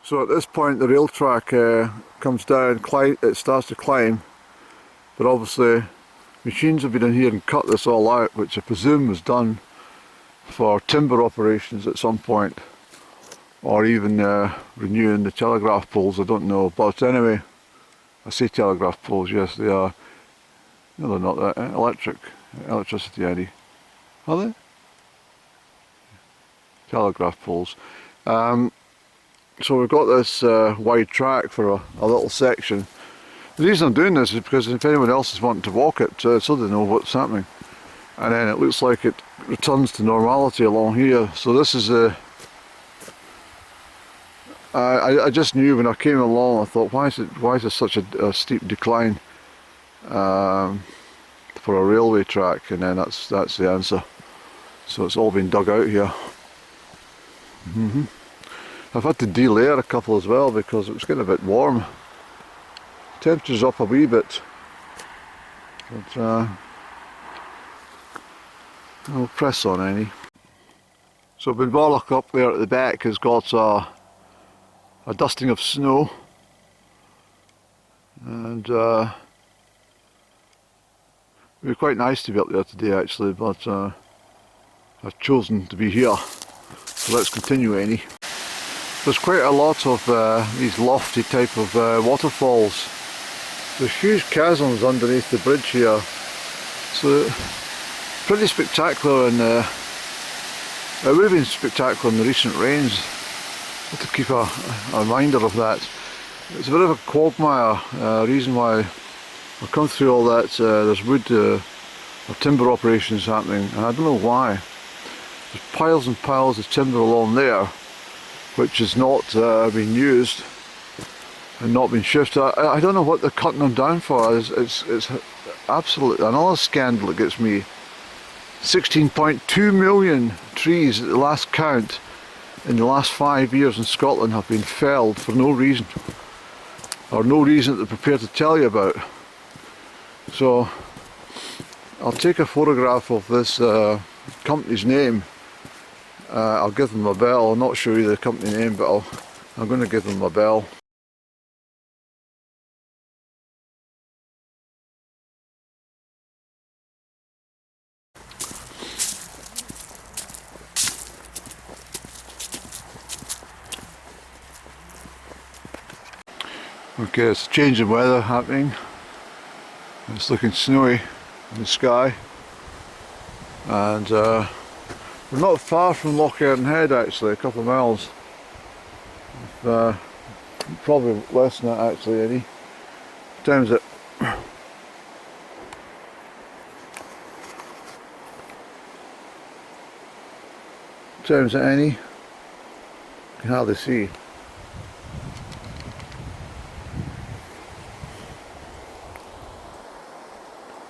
So at this point the rail track comes down, it starts to climb, but obviously machines have been in here and cut this all out, which I presume was done for timber operations at some point, or even renewing the telegraph poles, I don't know. But anyway, I say telegraph poles, yes they are. No, they're not that. Electricity, Eddie. Are they? Telegraph poles. So we've got this wide track for a little section. The reason I'm doing this is because if anyone else is wanting to walk it, so they know what's happening. And then it looks like it returns to normality along here. So this is I just knew when I came along, I thought, why is there such a steep decline for a railway track? And then that's the answer. So it's all been dug out here. I've had to delayer a couple as well because it was getting a bit warm. Temperature's up a wee bit, but I'll press on any. So Benbarloch up there at the back has got a dusting of snow, and it would be quite nice to be up there today actually, but I've chosen to be here, so let's continue any. There's quite a lot of these lofty type of waterfalls. There's huge chasms underneath the bridge here, so pretty spectacular, and it would have been spectacular in the recent rains. I have to keep a reminder of that. It's a bit of a quagmire, reason why I've come through all that. There's wood or timber operations happening, and I don't know why. There's piles and piles of timber along there which is not being used and not being shifted. I don't know what they're cutting them down for. It's absolutely another scandal that gets me. 16.2 million trees at the last count in the last 5 years in Scotland have been felled for no reason, or no reason that they're prepared to tell you about. So I'll take a photograph of this company's name. I'll give them a bell. I'll not show you the company name, but I'm going to give them a bell. Okay, it's a change in weather happening. It's looking snowy in the sky, and we're not far from Lochearnhead actually, a couple of miles. Probably less than that actually, Eddie. What time is it? What time is it, Annie? You can hardly see.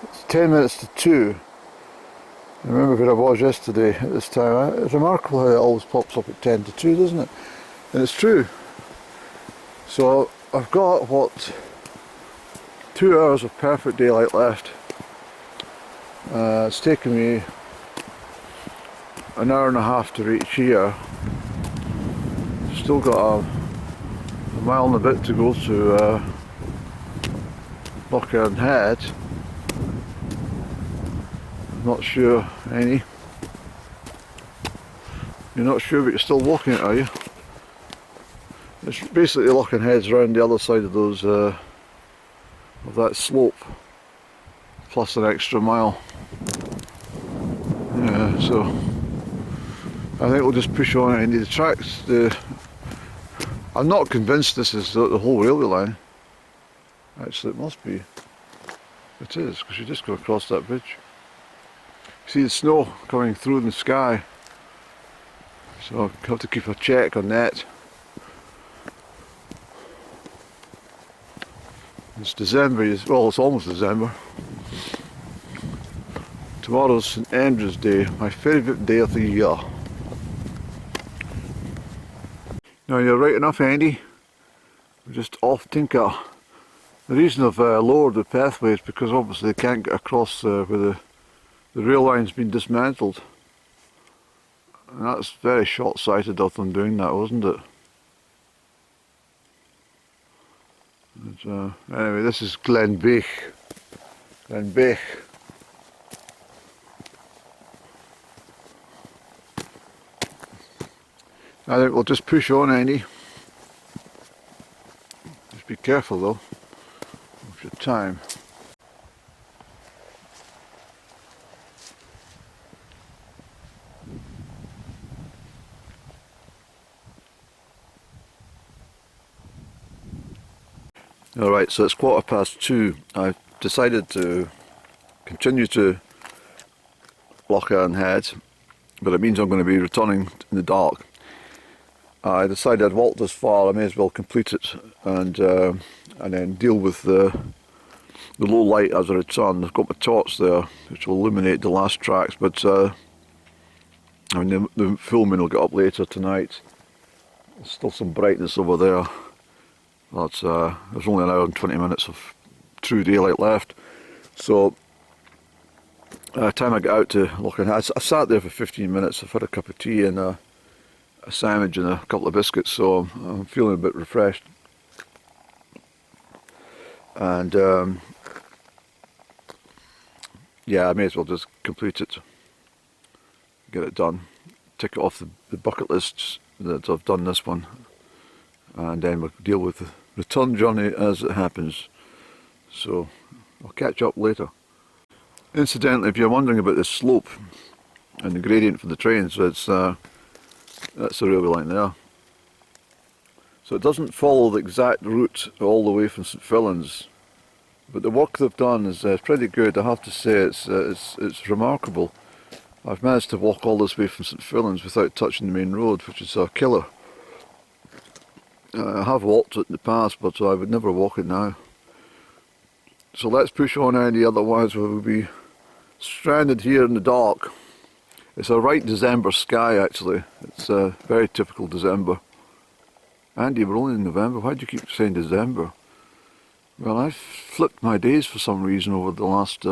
It's 10 minutes to 2. I remember where I was yesterday at this time. It's remarkable how it always pops up at 10 to 2, doesn't it? And it's true. So I've got, what, 2 hours of perfect daylight left. It's taken me an hour and a half to reach here. Still got a mile and a bit to go to Lochearnhead. Not sure, any. You're not sure, but you're still walking it, are you? It's basically Lochearnhead's round the other side of those of that slope, plus an extra mile. Yeah, so I think we'll just push on into the tracks. I'm not convinced this is the whole railway line. Actually, it must be. It is, because you just go across that bridge. See the snow coming through in the sky, so I have to keep a check on that. It's December, well, it's almost December. Tomorrow's St Andrew's Day, my favourite day of the year. Now you're right enough, Andy. We're just off Tinker. The reason I've lowered the pathway is because obviously they can't get across where the rail line's been dismantled. And that's very short-sighted of them doing that, wasn't it? But, anyway, this is Glenbeigh. Glenbeigh. I think we'll just push on, Andy. Just be careful though of your time. Alright, so it's 2:15. I've decided to continue to Lochearnhead, but it means I'm going to be returning in the dark. I decided I'd walked this far, I may as well complete it and then deal with the low light as I return. I've got my torch there which will illuminate the last tracks, but I mean the filming will get up later tonight. There's still some brightness over there, but there's only an hour and 20 minutes of true daylight left. So by the time I get out to Lochearnhead, I sat there for 15 minutes, I've had a cup of tea and a sandwich and a couple of biscuits, so I'm feeling a bit refreshed. And yeah, I may as well just complete it, get it done, tick it off the bucket lists that I've done this one, and then we'll deal with the return journey as it happens. So I'll catch up later. Incidentally, if you're wondering about the slope and the gradient for the trains, that's the railway line there. So it doesn't follow the exact route all the way from St Fillans, but the work they've done is pretty good. I have to say it's remarkable. I've managed to walk all this way from St Fillans without touching the main road, which is a killer. I have walked it in the past, but I would never walk it now. So let's push on, Andy, otherwise we'll be stranded here in the dark. It's a right December sky actually, it's very typical December. Andy, we're only in November, why do you keep saying December? Well, I've flipped my days for some reason over the last,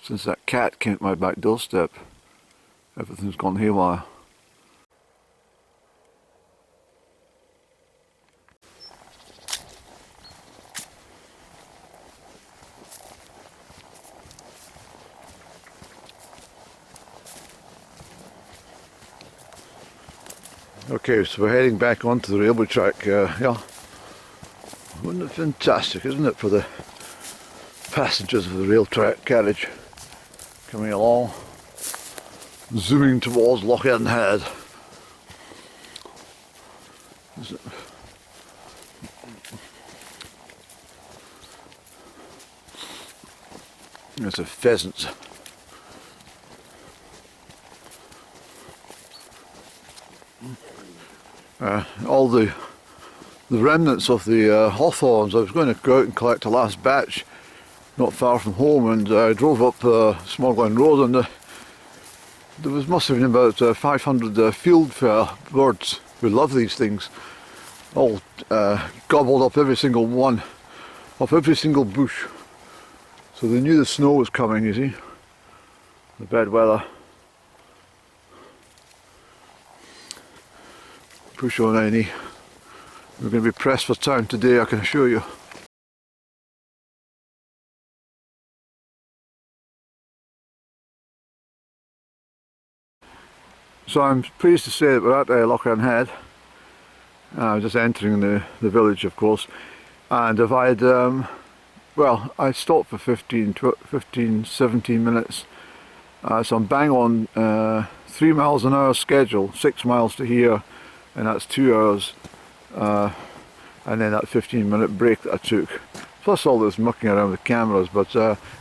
since that cat came at my back doorstep. Everything's gone haywire. Okay, so we're heading back onto the railway track. Yeah, wouldn't it fantastic, isn't it, for the passengers of the rail track carriage coming along, zooming towards Lochearnhead. There's a pheasant. All the remnants of the hawthorns. I was going to go out and collect a last batch not far from home, and I drove up Smogline Road, and there must have been about 500 fieldfare birds who love these things, all gobbled up every single one, off every single bush. So they knew the snow was coming, you see, the bad weather. Push on, Annie. We're going to be pressed for time today, I can assure you. So I'm pleased to say that we're at Lochearnhead. Just entering the village, of course. And if I'd, well, I stopped for 15, 17 minutes. So I'm bang on 3 miles an hour schedule, 6 miles to here, and that's 2 hours. And then that 15-minute break that I took. Plus all this mucking around with cameras, but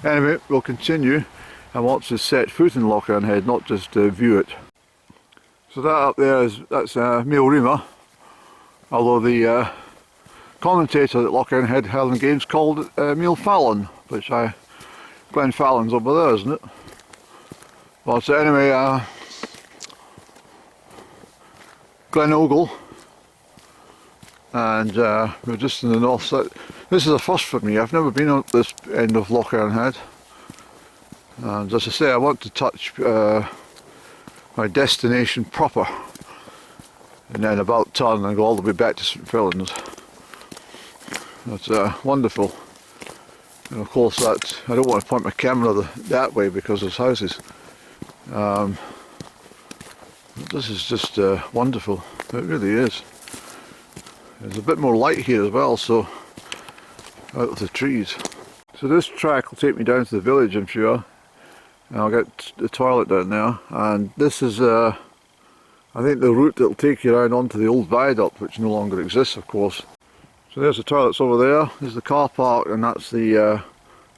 anyway, we'll continue. I want to set foot in Lochearnhead, not just view it. So that up there that's Mail Rima, although the commentator at Lochearnhead Helen Games called it Mail Fallon, which Glen Fallon's over there, isn't it? But anyway, Glen Ogle, and we're just in the north side. This is a first for me. I've never been at this end of Lochearnhead, and as I say, I want to touch my destination proper, and then about turn and go all the way back to St Fillans. That's wonderful. And of course that, I don't want to point my camera that way because there's houses. This is just wonderful, it really is. There's a bit more light here as well, so out of the trees. So this track will take me down to the village, I'm sure. And I'll get the toilet down there, and this is I think the route that will take you around onto the old viaduct, which no longer exists of course. So there's the toilets over there, there's the car park, and that's the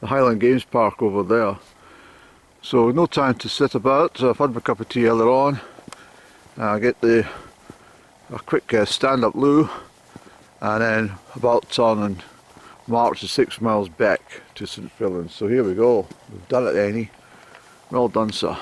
Highland Games Park over there. So no time to sit about, so I've had my cup of tea earlier on. I'll get a quick stand-up loo, and then about turn and march the 6 miles back to St Fillans. So here we go, we've done it, Annie. Well done, sir.